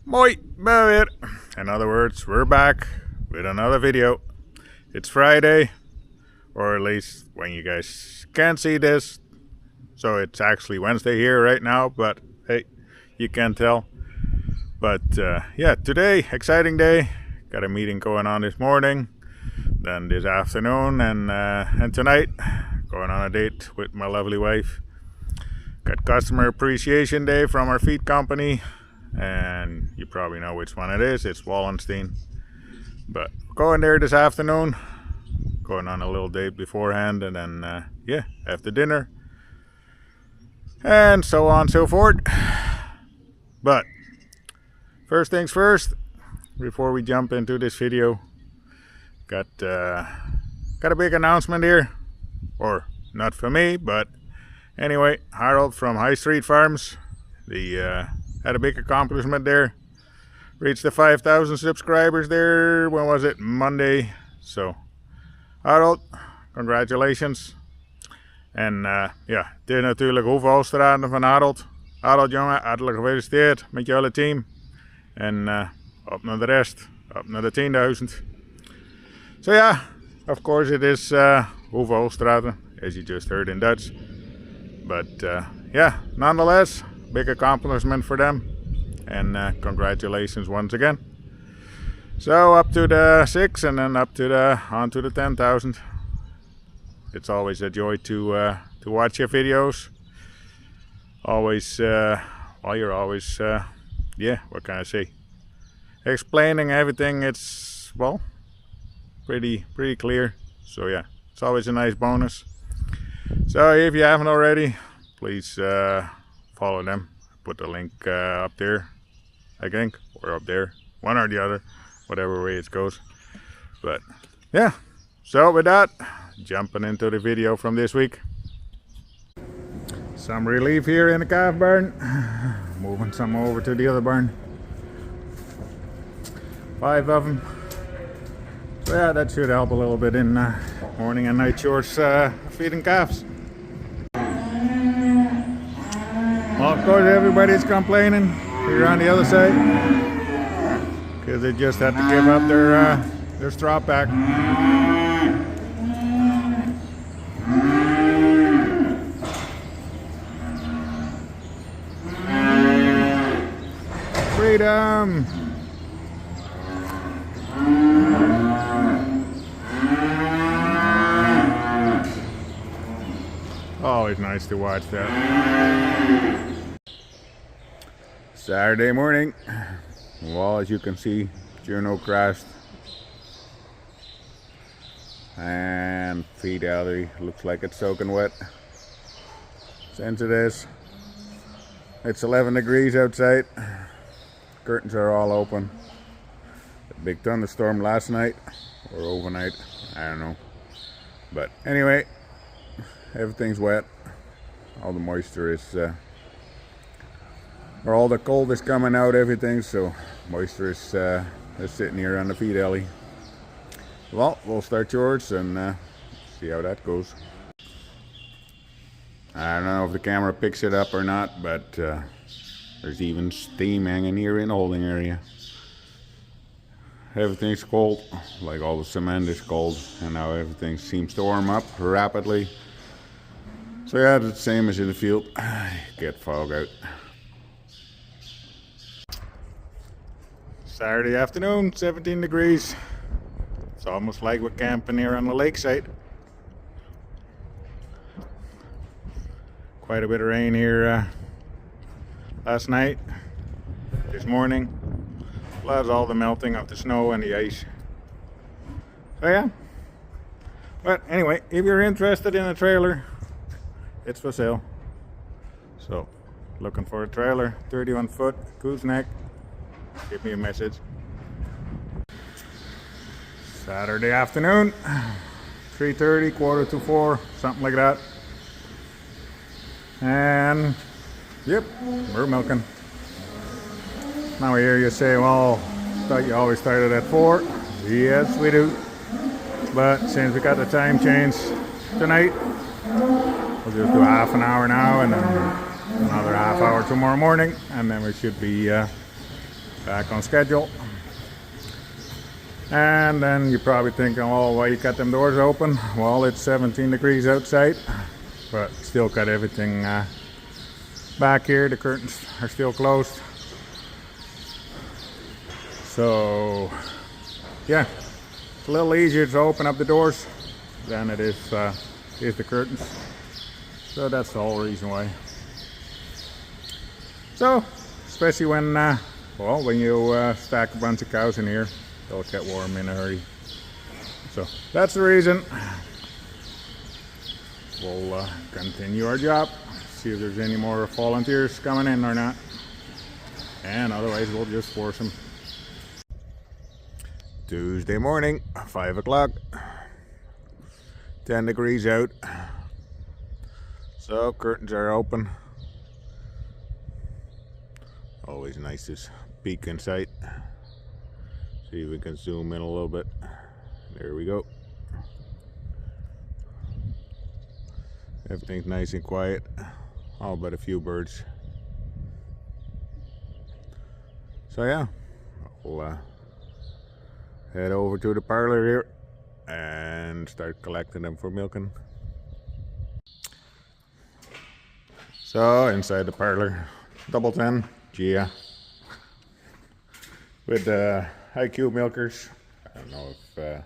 Moi beer. In other words, we're back with another video. It's Friday, or at least when you guys can see this. So it's actually Wednesday here right now, but hey, you can't tell. But yeah, today, exciting day. Got a meeting going on this morning, then this afternoon, and tonight, going on a date with my lovely wife. Got customer appreciation day from our feed company, and you probably know which one it is. It's Wallenstein. But going there this afternoon, going on a little date beforehand, and then yeah, after dinner, and so on and so forth. But first things first, before we jump into this video, got a big announcement here, or not for me, but anyway, Harold from High Street Farms, the had a big accomplishment there. Reached the 5,000 subscribers there. When was it? Monday. So, Harold, congratulations. En ja, dit is natuurlijk hoeveelstraten van Harold. Harold, jongen, hartelijk gefeliciteerd met je hele team. En op naar de rest, op naar de 10.000. So yeah, of course it is hoeveelstraten, as you just heard in Dutch. But yeah, nonetheless, big accomplishment for them. And congratulations once again. So up to the 6 and then up to the on to the 10,000. It's always a joy to watch your videos. Always, well, you're always, yeah, what can I say? Explaining everything. It's, well, pretty clear. So yeah, it's always a nice bonus. So if you haven't already, please follow them. Put the link up there, I think, or up there, one or the other, whatever way it goes. But yeah, so with that, jumping into the video from this week. Some relief here in the calf barn. Moving some over to the other barn. 5 of them. So yeah, that should help a little bit in morning and night chores feeding calves. Well, of course, everybody's complaining here on the other side because they just had to give up their straw pack. Freedom! Always nice to watch that. Saturday morning. Well, as you can see, Juno crashed. And feed alley looks like it's soaking wet. Since it is. It's 11 degrees outside. Curtains are all open. A big thunderstorm last night. Or overnight. I don't know. But anyway, everything's wet. All the moisture is or all the cold is coming out, everything, so moisture is sitting here on the feed alley. Well, we'll start yours and see how that goes. I don't know if the camera picks it up or not, but there's even steam hanging here in the holding area. Everything's cold, like all the cement is cold, and now everything seems to warm up rapidly. So yeah, it's the same as in the field. Get fog out. Saturday afternoon, 17 degrees. It's almost like we're camping here on the lakeside. Quite a bit of rain here last night, this morning. Plus all the melting of the snow and the ice. So yeah. But anyway, if you're interested in a trailer, it's for sale. So, looking for a trailer, 31 foot, gooseneck, give me a message. Saturday afternoon, 3:30, 3:45, something like that. And, yep, we're milking. Now I hear you say, well, I thought you always started at 4. Yes, we do. But since we got the time change tonight, we'll just do half an hour now and then another half hour tomorrow morning, and then we should be back on schedule. And then you're probably thinking, oh, why you got them doors open? Well, it's 17 degrees outside, but still got everything back here. The curtains are still closed. So yeah, it's a little easier to open up the doors than it is the curtains. So that's the whole reason why. So especially when when you stack a bunch of cows in here, they'll get warm in a hurry. So that's the reason. We'll continue our job, see if there's any more volunteers coming in or not, and otherwise we'll just force them. Tuesday morning, 5 o'clock, 10 degrees out, so curtains are open. Always nice to peek inside. See if we can zoom in a little bit. There we go. Everything's nice and quiet. All but a few birds. So yeah, we'll head over to the parlor here and start collecting them for milking. So inside the parlor, double 10 Gia with the IQ milkers. I don't know if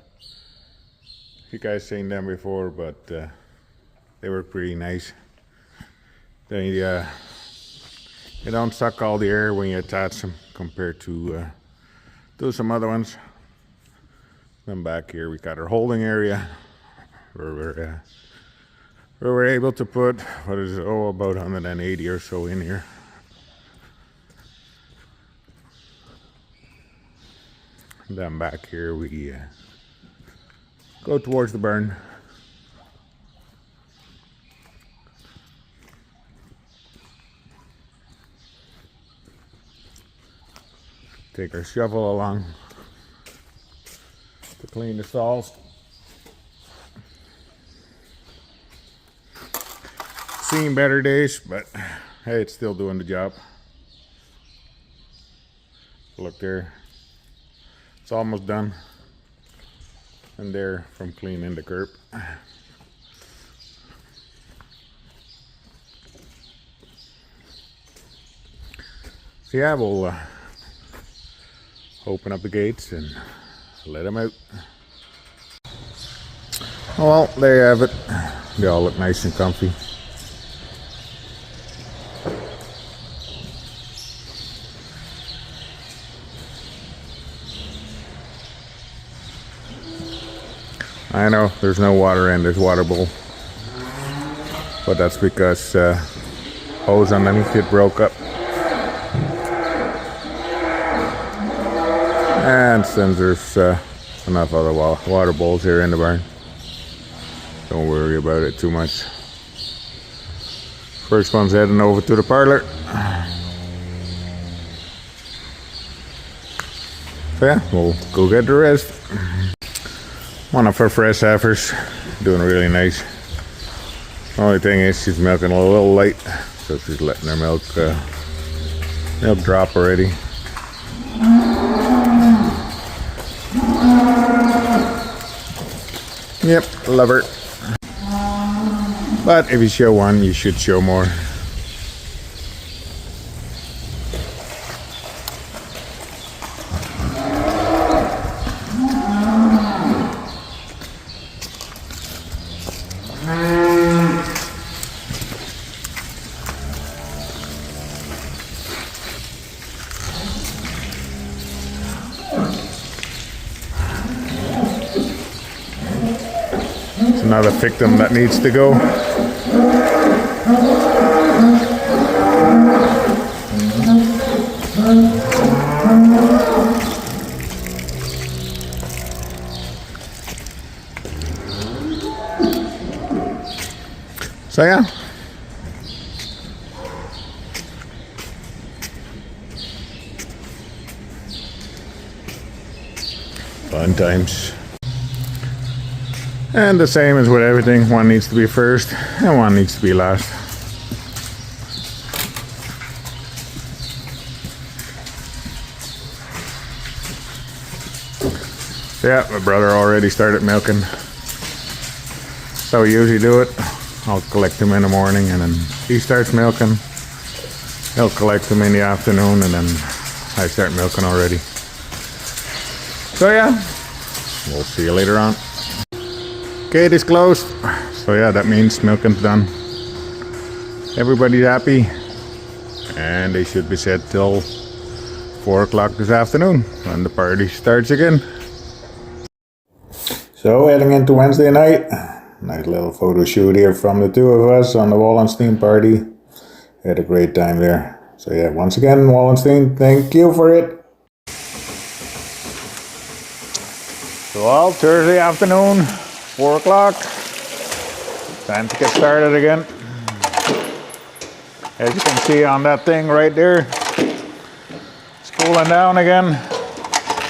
you guys seen them before, but they were pretty nice. They don't suck all the air when you attach them compared to some other ones. Then back here we got our holding area where we're able to put, what is it, about 180 or so in here. Then back here we go towards the barn. Take our shovel along to clean the stalls. Seen better days, but hey, it's still doing the job. Look there, it's almost done. And there from cleaning the curb. So yeah, we'll open up the gates and let them out. Well, there you have it. They all look nice and comfy. I know there's no water in this water bowl, but that's because hose underneath it broke up. And since there's enough other water bowls here in the barn, don't worry about it too much. First one's heading over to the parlor. So yeah, we'll go get the rest. One of our fresh heifers, doing really nice. Only thing is she's milking a little late, so she's letting her milk drop already. Yep, love her. But if you show one, you should show more. It's another victim that needs to go. So yeah. Fun times. And the same as with everything, one needs to be first and one needs to be last. So yeah, my brother already started milking. So we usually do it. I'll collect him in the morning and then he starts milking. He'll collect him in the afternoon and then I start milking already. So yeah, we'll see you later on. Gate is closed. So yeah, that means milking's done. Everybody's happy. And they should be set till 4 o'clock this afternoon when the party starts again. So heading into Wednesday night. Nice little photo shoot here from the two of us on the Wallenstein party. Had a great time there. So yeah, once again, Wallenstein, thank you for it. So all Thursday afternoon, 4 o'clock. Time to get started again. As you can see on that thing right there, it's cooling down again.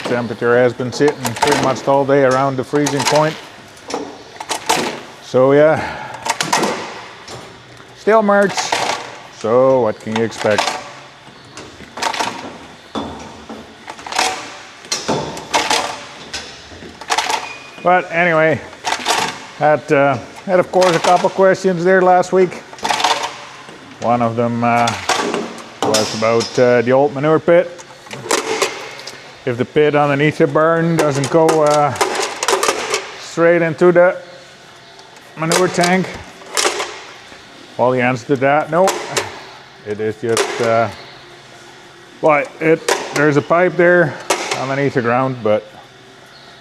Temperature has been sitting pretty much all day around the freezing point. So yeah, still March, so what can you expect? But anyway, had of course a couple questions there last week. One of them was about the old manure pit. If the pit underneath the barn doesn't go straight into the manure tank. Well, the answer to that, no. It is just, there's a pipe there underneath the ground, but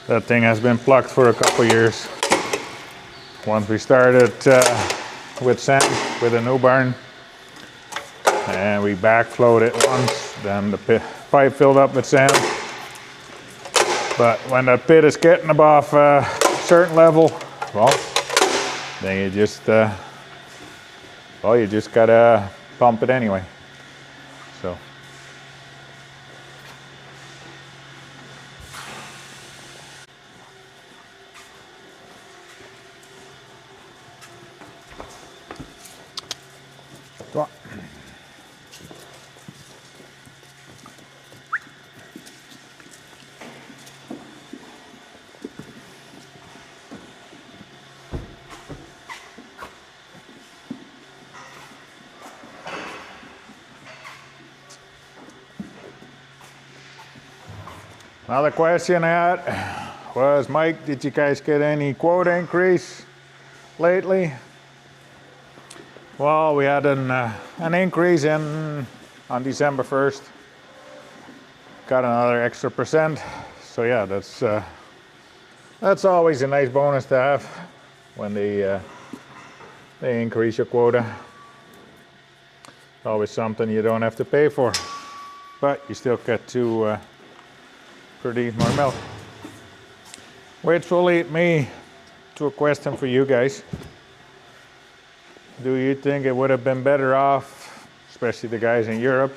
that thing has been plugged for a couple years. Once we started with sand, with a new barn, and we backflowed it once, then the pipe filled up with sand. But when that pit is getting above a certain level, well, then you just gotta pump it anyway. So. Another question I had was, Mike, did you guys get any quota increase lately? Well, we had an increase on December 1st. Got another extra %. So yeah, that's always a nice bonus to have when they increase your quota. Always something you don't have to pay for, but you still get to produce more milk. Which will lead me to a question for you guys. Do you think it would have been better off, especially the guys in Europe,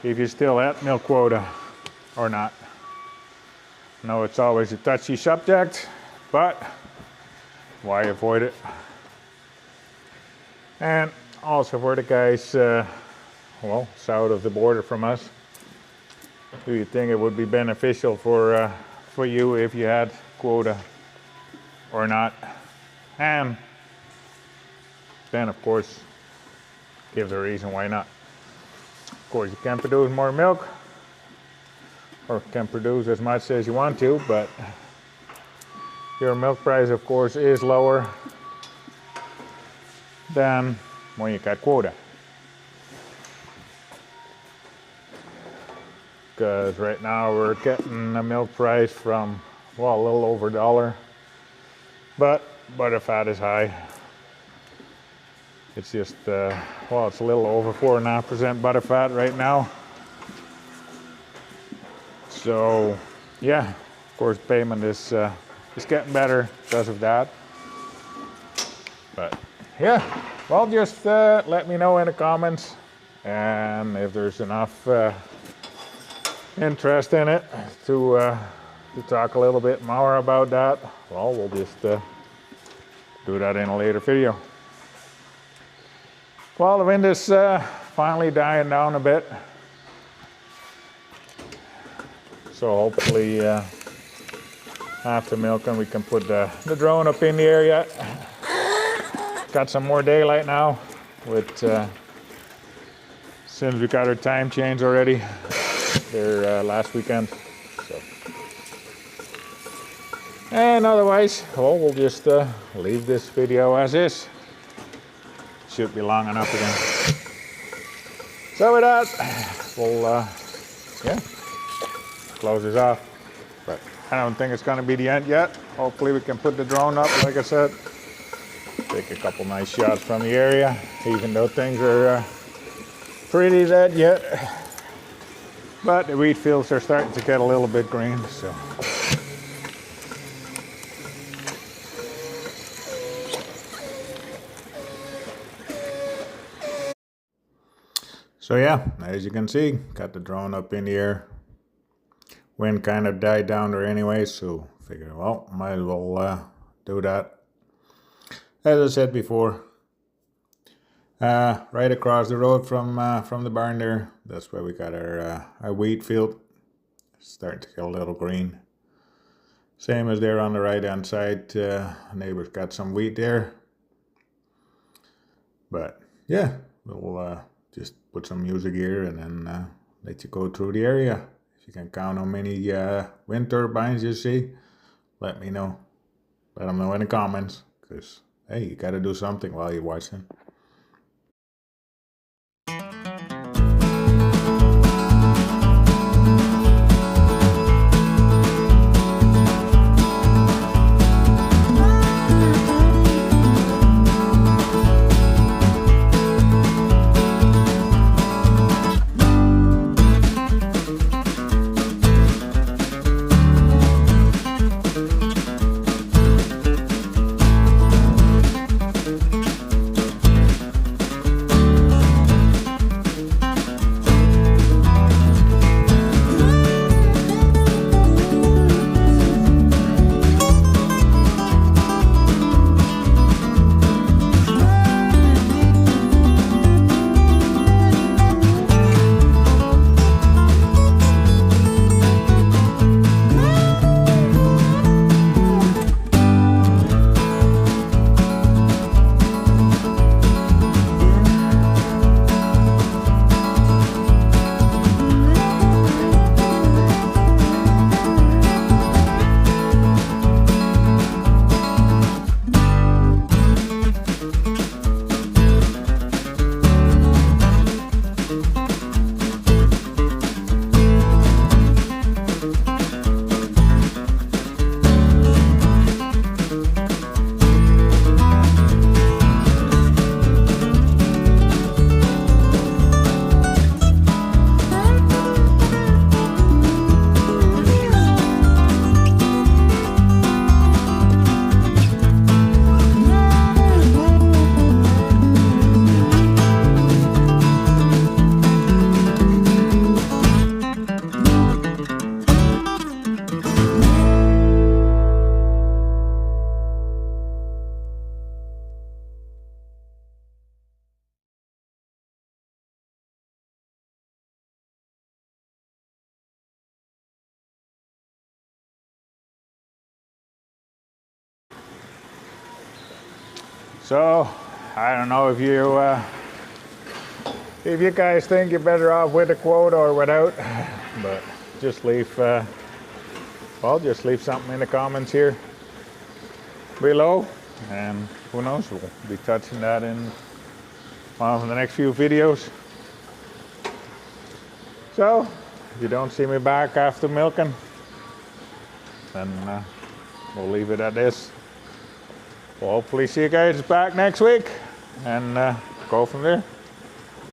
if you still had milk quota or not? I know it's always a touchy subject, but why avoid it? And also for the guys, south of the border from us, do you think it would be beneficial for you if you had quota or not? And then, of course, give the reason why not. Of course, you can produce more milk, or can produce as much as you want to, but your milk price, of course, is lower than when you got quota. Because right now we're getting a milk price from, well, a little over $1, but butterfat is high. It's just, it's a little over 4.5% butterfat right now. So, yeah, of course, payment is getting better because of that. But yeah, well, just let me know in the comments, and if there's enough interest in it to talk a little bit more about that, well, we'll just do that in a later video. Well, the wind is finally dying down a bit, so hopefully after milking, we can put the drone up in the area. Got some more daylight now with since we got our time change already there last weekend. So. And otherwise, well, we'll just leave this video as is. Should be long enough again. So with that, we'll yeah, close this off. But I don't think it's going to be the end yet. Hopefully we can put the drone up, like I said. Take a couple nice shots from the area, even though things are pretty dead yet. But the wheat fields are starting to get a little bit green, so. So yeah, as you can see, got the drone up in the air. Wind kind of died down there anyway, so figure, well, might as well do that. As I said before, right across the road from the barn there, that's where we got our wheat field. Starting to get a little green. Same as there on the right hand side, neighbors got some wheat there. But yeah, we'll just put some music here and then let you go through the area. If you can count how many wind turbines you see, let me know. Let them know in the comments, because hey, you gotta do something while you're watching. So, I don't know if you guys think you're better off with a quota or without, but just leave, well, just leave something in the comments here below, and who knows, we'll be touching that in one of the next few videos. So, if you don't see me back after milking, then we'll leave it at this. We'll hopefully see you guys back next week and go from there.